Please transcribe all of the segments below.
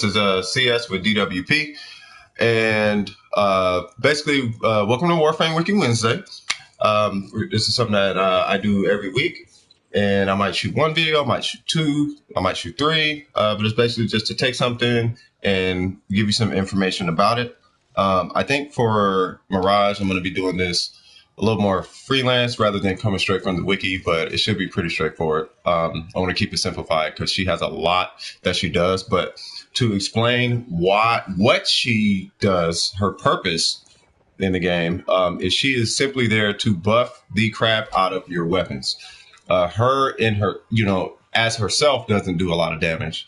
This is CS with DWP, and basically, welcome to Warframe Wiki Wednesday. This is something that I do every week, and I might shoot one video, I might shoot two, I might shoot three, but it's basically just to take something and give you some information about it. I think for Mirage, I'm going to be doing this a little more freelance rather than coming straight from the wiki, but it should be pretty straightforward. I want to keep it simplified because she has a lot that she does, but to explain what she does, her purpose in the game, is she is simply there to buff the crap out of your weapons. Her as herself doesn't do a lot of damage,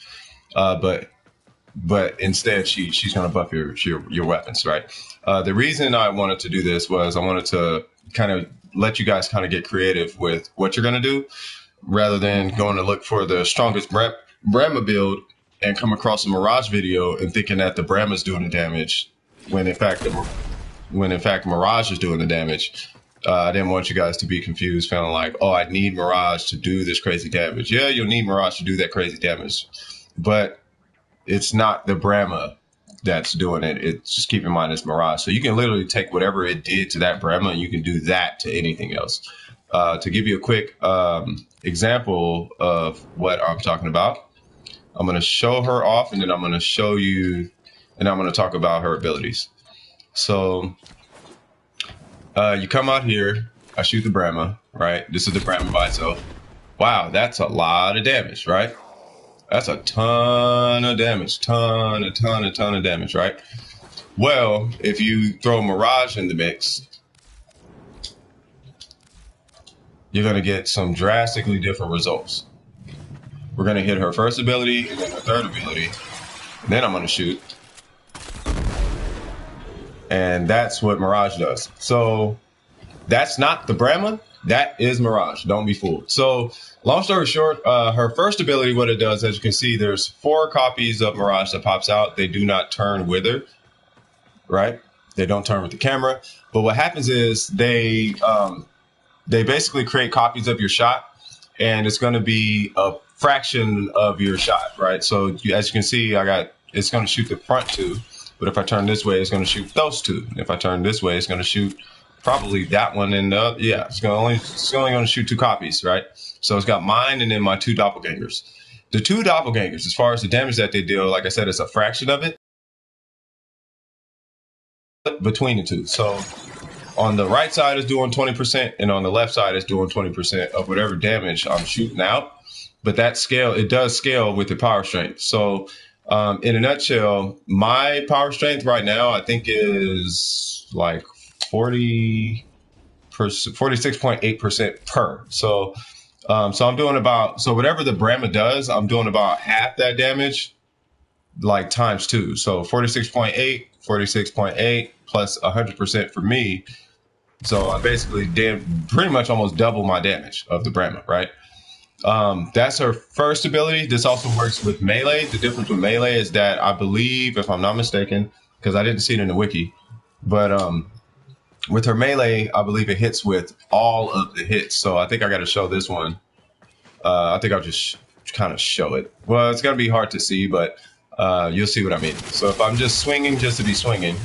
but instead she's going to buff your weapons, right? The reason I wanted to do this was I wanted to kind of let you guys kind of get creative with what you're going to do rather than going to look for the strongest Brahma build and come across a Mirage video and thinking that the Brahma is doing the damage when in fact Mirage is doing the damage. I didn't want you guys to be confused, feeling like, oh, I need Mirage to do this crazy damage. Yeah, you'll need Mirage to do that crazy damage, but it's not the Brahma that's doing it. It's just keep in mind it's Mirage. So you can literally take whatever it did to that Brahma and you can do that to anything else. To give you a quick example of what I'm talking about, I'm going to show her off and then I'm going to show you, and I'm going to talk about her abilities. So you come out here, I shoot the Brahma, right? This is the Brahma by itself. Wow, that's a lot of damage, right? That's a ton of damage, ton of damage, right? Well, if you throw Mirage in the mix, you're going to get some drastically different results. We're going to hit her first ability and then her third ability. And then I'm going to shoot. And that's what Mirage does. So that's not the Brahma. That is Mirage. Don't be fooled. So long story short, her first ability, what it does, as you can see, there's 4 copies of Mirage that pops out. They do not turn with her, right? They don't turn with the camera. But what happens is they basically create copies of your shot, and it's going to be a fraction of your shot, right? So as you can see, it's going to shoot the front 2, but if I turn this way, it's going to shoot those 2. If I turn this way, it's going to shoot probably that one, and it's only going to shoot 2 copies, right? So it's got mine and then my 2 doppelgangers. The 2 doppelgangers, as far as the damage that they deal, like I said, it's a fraction of it between the 2. So on the right side is doing 20%, and on the left side is doing 20% of whatever damage I'm shooting out. But that scale, it does scale with the power strength. So in a nutshell, my power strength right now, I think is like 46.8% per. So I'm doing so whatever the Brahma does, I'm doing about half that damage, like times 2. So 46.8 plus 100% for me. So I basically did pretty much almost double my damage of the Brahma, right? That's her first ability. This also works with melee. The difference with melee is that I believe, if I'm not mistaken, because I didn't see it in the wiki, but with her melee, I believe it hits with all of the hits. So I think I got to show this one. I think I'll just kind of show it. Well, it's going to be hard to see, but you'll see what I mean. So if I'm just swinging just to be swinging,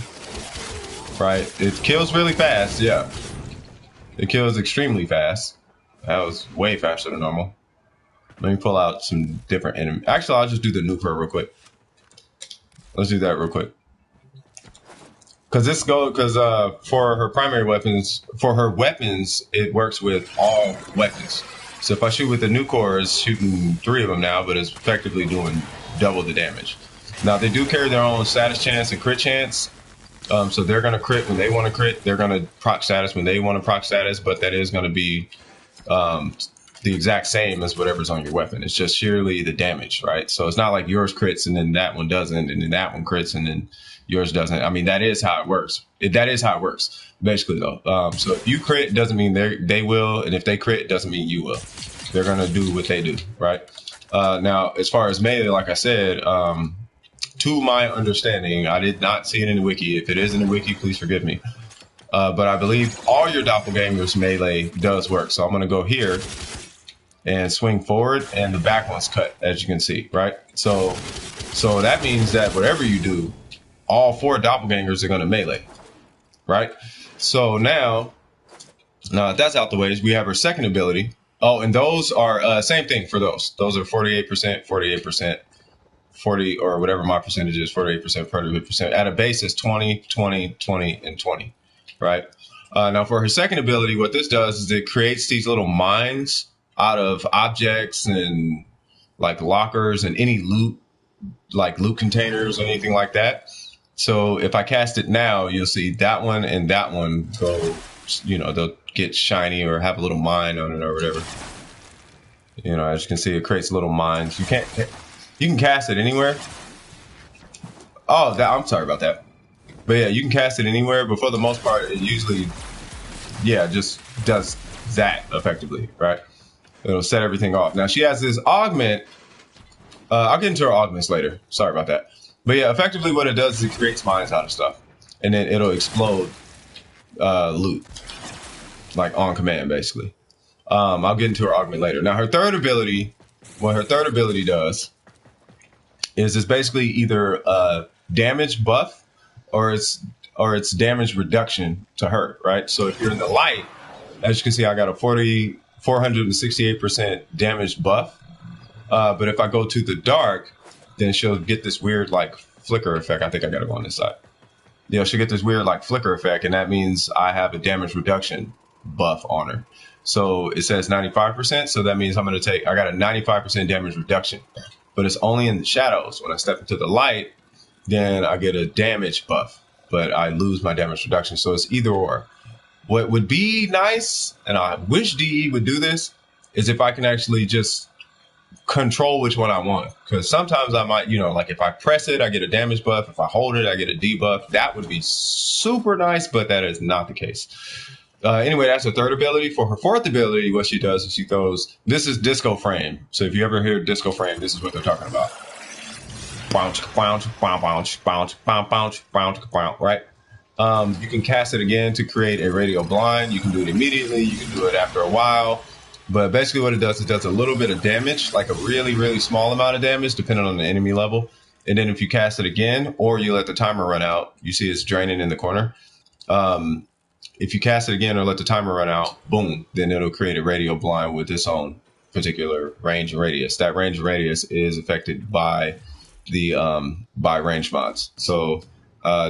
right, it kills really fast. Yeah, it kills extremely fast. That was way faster than normal. Let me pull out some different enemies. Actually, I'll just do the nuke real quick. Let's do that real quick. Because for her primary weapons, it works with all weapons. So if I shoot with the nuke core, it's shooting 3 of them now, but it's effectively doing double the damage. Now they do carry their own status chance and crit chance. So they're going to crit when they want to crit. They're going to proc status when they want to proc status, but that is going to be the exact same as whatever's on your weapon. It's just sheerly the damage, right? So it's not like yours crits and then that one doesn't, and then that one crits and then yours doesn't. I mean, that is how it works. That is how it works, basically, though. So if you crit, doesn't mean they will, and if they crit, doesn't mean you will. They're going to do what they do, right? Now, as far as melee, like I said, to my understanding, I did not see it in the wiki. If it is in the wiki, please forgive me. But I believe all your doppelgangers melee does work. So I'm going to go here and swing forward, and the back one's cut, as you can see, right? So So that means that whatever you do, all 4 doppelgangers are going to melee, right? So now that that's out the way, we have her second ability. Oh, and those are same thing for those. Those are 48%, 48%, 40, or whatever my percentage is, 48%, 48%. At a base is 20, 20, 20, and 20, right? Now for her second ability, what this does is it creates these little mines out of objects and like lockers and any loot, like loot containers or anything like that. So if I cast it now, you'll see that one and that one go, you know, they'll get shiny or have a little mine on it or whatever. You know, as you can see, it creates little mines. You can cast it anywhere. Oh, I'm sorry about that. But yeah, you can cast it anywhere, but for the most part, it usually, yeah, just does that effectively, right? It'll set everything off. Now she has this augment. I'll get into her augments later. Sorry about that. But yeah, effectively what it does is it creates mines out of stuff. And then it'll explode loot. Like on command, basically. I'll get into her augment later. Now her third ability, what her third ability does is it's basically either damage buff or it's damage reduction to her, right? So if you're in the light, as you can see, I got a 468% damage buff. But if I go to the dark, then she'll get this weird like flicker effect. I think I gotta go on this side. Yeah, she'll get this weird like flicker effect, and that means I have a damage reduction buff on her. So it says 95%, so that means I got a 95% damage reduction. But it's only in the shadows. When I step into the light, then I get a damage buff, but I lose my damage reduction. So it's either or. What would be nice, and I wish DE would do this, is if I can actually just control which one I want. Because sometimes I might, you know, like if I press it, I get a damage buff. If I hold it, I get a debuff. That would be super nice, but that is not the case. Anyway, that's her third ability. For her fourth ability, what she does is she throws, this is disco frame. So if you ever hear disco frame, this is what they're talking about. Bounce, bounce, bounce, bounce, bounce, bounce, bounce, bounce, right? You can cast it again to create a radio blind. You can do it immediately. You can do it after a while. But basically what it does a little bit of damage, like a really, really small amount of damage, depending on the enemy level. And then if you cast it again, or you let the timer run out, you see it's draining in the corner. If you cast it again or let the timer run out, boom, then it'll create a radio blind with its own particular range and radius. That range and radius is affected by the by range mods. So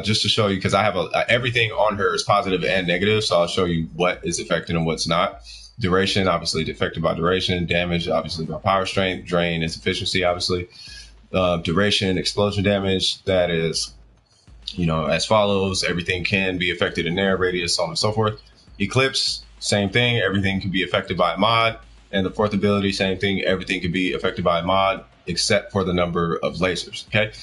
just to show you, because I have everything on her is positive and negative, so I'll show you what is affected and what's not. Duration, obviously affected by duration. Damage, obviously by power strength. Drain is efficiency, obviously. Duration, explosion damage, that is, you know, as follows. Everything can be affected in there, radius, so on and so forth. Eclipse, same thing. Everything can be affected by a mod. And the fourth ability, same thing. Everything can be affected by a mod except for the number of lasers, okay?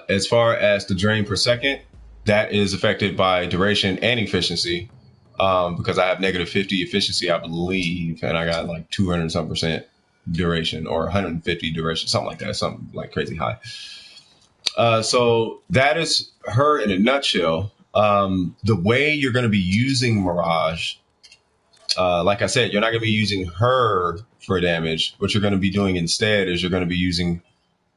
As far as the drain per second, that is affected by duration and efficiency. Because I have negative 50 efficiency, I believe, and I got like 200 some percent duration or 150 duration, something like that, something like crazy high. So that is her in a nutshell. The way you're going to be using Mirage, like I said, you're not going to be using her for damage. What you're going to be doing instead is you're going to be using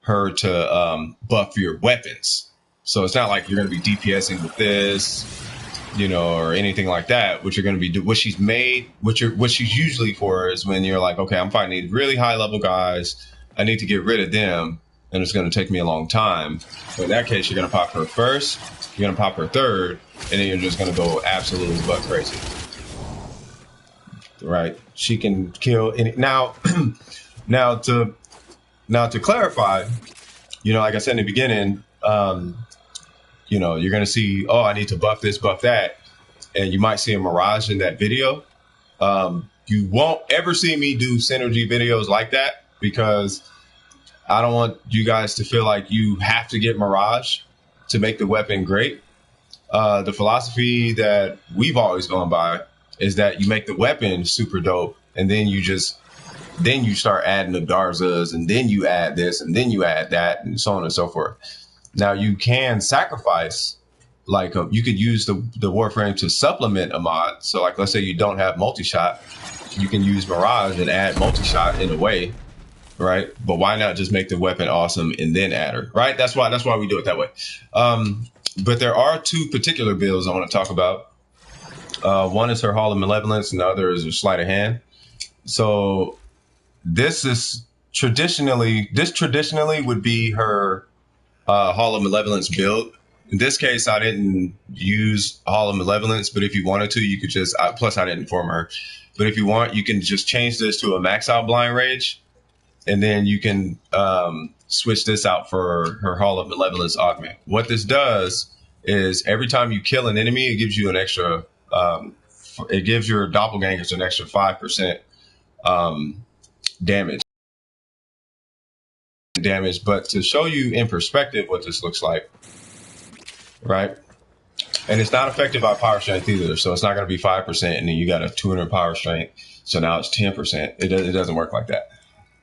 her to buff your weapons. So it's not like you're going to be DPSing with this, you know, or anything like that. What you're going to be what she's usually for is when you're like, okay, I'm fighting these really high level guys. I need to get rid of them, and it's going to take me a long time. So in that case, you're going to pop her first, you're going to pop her third, and then you're just going to go absolutely butt crazy. Right? She can kill any. Now to clarify, you know, like I said in the beginning, you know, you're going to see, oh, I need to buff this, buff that. And you might see a Mirage in that video. You won't ever see me do synergy videos like that because I don't want you guys to feel like you have to get Mirage to make the weapon great. The philosophy that we've always gone by is that you make the weapon super dope, and then you start adding the Darzas, and then you add this, and then you add that, and so on and so forth. Now you can sacrifice, like you could use the Warframe to supplement a mod. So like, let's say you don't have multi-shot, you can use Mirage and add multi-shot in a way, right? But why not just make the weapon awesome and then add her, right? That's why we do it that way. But there are two particular builds I want to talk about. One is her Hall of Malevolence, and the other is her Sleight of Hand. So this traditionally would be her Hall of Malevolence build. In this case, I didn't use Hall of Malevolence, but if you wanted to, you could just, plus I didn't inform her, but if you want, you can just change this to a max out Blind Rage, and then you can switch this out for her Hall of Malevolence augment. What this does is every time you kill an enemy, it gives you an extra, it gives your doppelgangers an extra 5% damage. But to show you in perspective what this looks like, right? And it's not affected by power strength either. So it's not going to be 5% and then you got a 200 power strength. So now it's 10%. It doesn't work like that.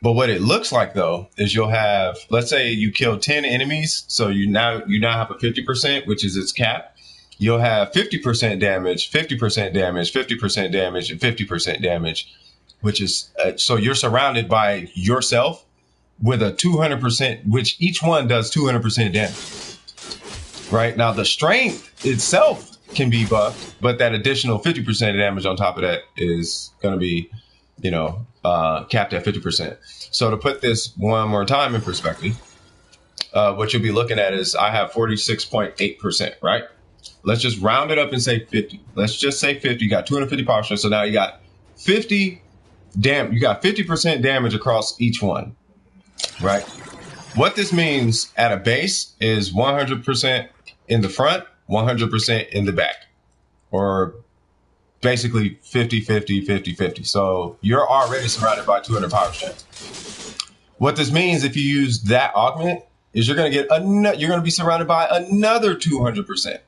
But what it looks like though, is you'll have, let's say you kill 10 enemies. So you now have a 50%, which is its cap. You'll have 50% damage, 50% damage, 50% damage, and 50% damage, which is, so you're surrounded by yourself with a 200%, which each one does 200% damage. Right now, the strength itself can be buffed, but that additional 50% damage on top of that is going to be, capped at 50%. So to put this one more time in perspective, what you'll be looking at is I have 46.8%, right? Let's just round it up and say 50. Let's just say 50. You got 250 power strength. So now you got 50 you got 50% damage across each one, right? What this means at a base is 100% in the front, 100% in the back, or basically 50, 50, 50, 50. So you're already surrounded by 200 power strength. What this means, if you use that augment, is you're going to be surrounded by another 200%,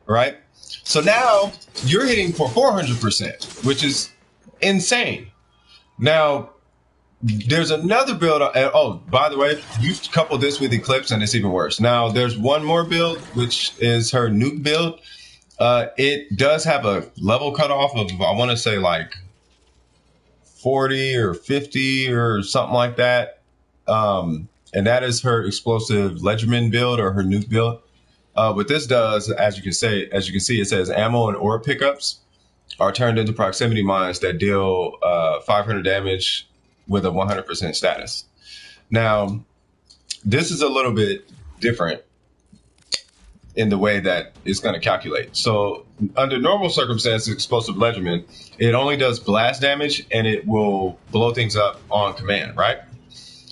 right? So now you're hitting for 400%, which is insane. Now, there's another build. Oh, by the way, you couple this with Eclipse and it's even worse. Now, there's one more build, which is her nuke build. It does have a level cutoff of, I want to say like 40 or 50 or something like that. And that is her explosive Ledgerman build or her nuke build. What this does, as you can see, it says ammo and ore pickups are turned into proximity mines that deal 500 damage with a 100% status. Now, this is a little bit different in the way that it's going to calculate. So under normal circumstances, explosive Ledgerman, it only does blast damage and it will blow things up on command, right?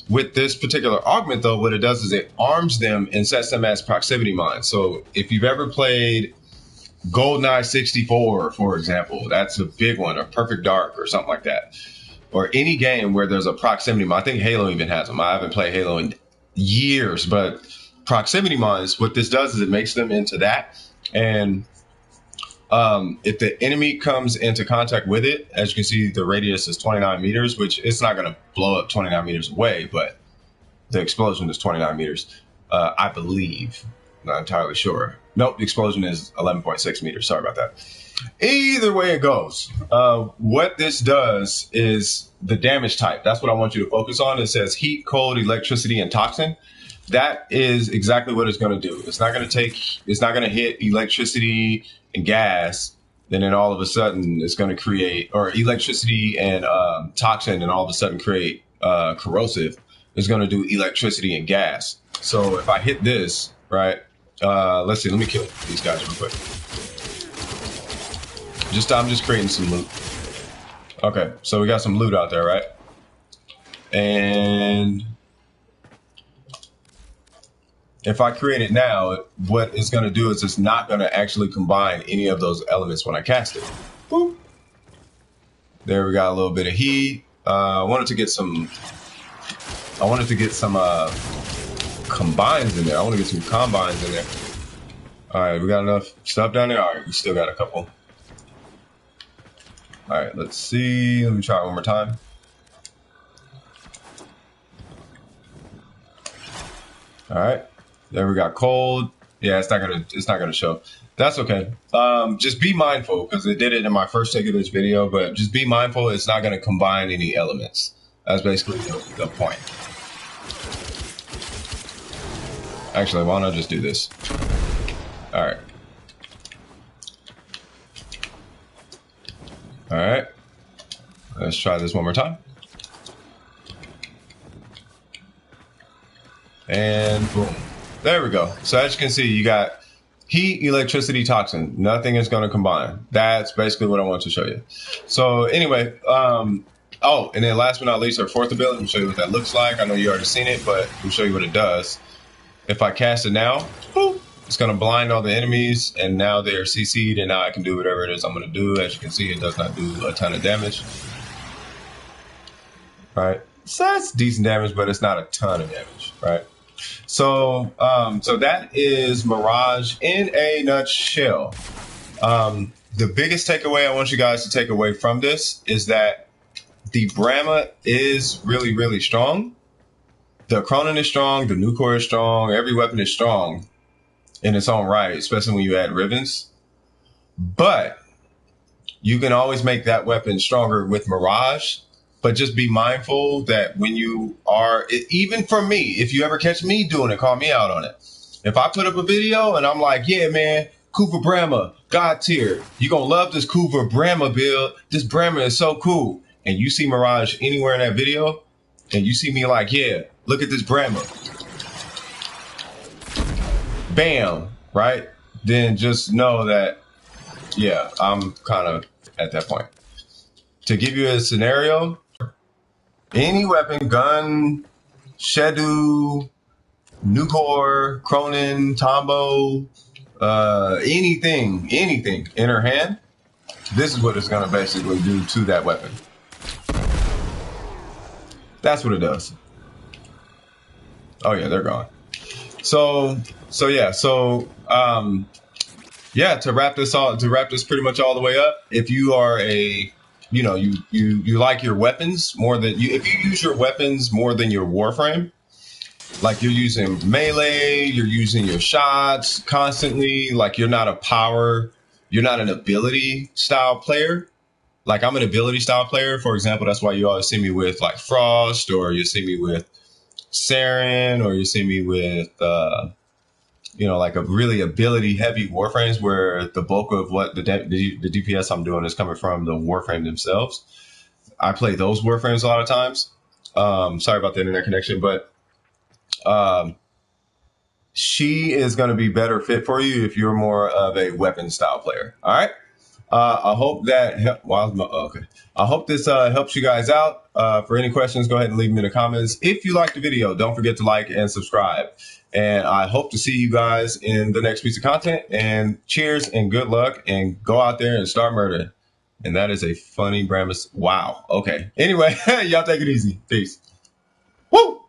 With this particular augment, though, what it does is it arms them and sets them as proximity mines. So if you've ever played GoldenEye 64, for example, that's a big one, or Perfect Dark or something like that, or any game where there's a proximity mine. I think Halo even has them. I haven't played Halo in years, but proximity mines, what this does is it makes them into that. And if the enemy comes into contact with it, as you can see, the radius is 29 meters, which it's not going to blow up 29 meters away, but the explosion is 29 meters, I believe. Not entirely sure. Nope, the explosion is 11.6 meters. Sorry about that. Either way it goes, what this does is the damage type. That's what I want you to focus on. It says heat, cold, electricity, and toxin. That is exactly what it's going to do. It's not going to hit electricity and gas, and then all of a sudden it's going to create, or electricity and toxin, and all of a sudden create corrosive. It's going to do electricity and gas. So if I hit this, right, let's see, let me kill these guys real quick. I'm just creating some loot. Okay, so we got some loot out there, right? And if I create it now, what it's going to do is it's not going to actually combine any of those elements when I cast it. Boop. There we got a little bit of heat. I wanted to get some combines in there. I want to get some combines in there. All right, we got enough stuff down there. All right, we still got a couple. All right, let's see. Let me try it one more time. All right, there we got cold. Yeah, it's not gonna show. That's okay. Just be mindful, because it did it in my first take of this video. But just be mindful, it's not gonna combine any elements. That's basically the point. Actually, why don't I just do this? All right. All right. Let's try this one more time. And boom. There we go. So as you can see, you got heat, electricity, toxin. Nothing is going to combine. That's basically what I want to show you. So anyway, oh, and then last but not least, our fourth ability. Let me show you what that looks like. I know you already seen it, but let me show you what it does. If I cast it now, boop, it's going to blind all the enemies, and now they're CC'd, and now I can do whatever it is I'm going to do. As you can see, it does not do a ton of damage. Right? So that's decent damage, but it's not a ton of damage, right? So, so that is Mirage in a nutshell. The biggest takeaway I want you guys to take away from this is that the Brahma is really, really strong. The Cronin is strong. The Nucor is strong. Every weapon is strong in its own right, especially when you add ribbons. But you can always make that weapon stronger with Mirage. But just be mindful that when you are, even for me, if you ever catch me doing it, call me out on it. If I put up a video and I'm like, yeah, man, Cooper Brahma, God tier, you're going to love this Cooper Brahma build. This Brahma is so cool. And you see Mirage anywhere in that video, and you see me like, yeah, look at this Brahma. Bam, right? Then just know that, yeah, I'm kind of at that point. To give you a scenario, any weapon, gun, Shedu, Nucor, Cronin, Tombo, anything in her hand, this is what it's going to basically do to that weapon. That's what it does. Oh yeah, they're gone. So yeah, to wrap this pretty much all the way up, if you are a, you know, you like your weapons more than if you use your weapons more than your Warframe, like you're using melee, you're using your shots constantly, like you're not an ability style player. Like I'm an ability style player, for example. That's why you always see me with like Frost, or you see me with Saren, or you see me with, you know, like a really ability heavy Warframes where the bulk of what the DPS I'm doing is coming from the Warframe themselves. I play those Warframes a lot of times. Sorry about the internet connection, but she is going to be better fit for you if you're more of a weapon style player. All right. I hope that I hope this helps you guys out. For any questions, go ahead and leave them in the comments. If you liked the video, don't forget to like and subscribe. And I hope to see you guys in the next piece of content. And cheers and good luck, and go out there and start murdering. And that is a funny Brahmas. Wow. Okay. Anyway, y'all take it easy. Peace. Woo!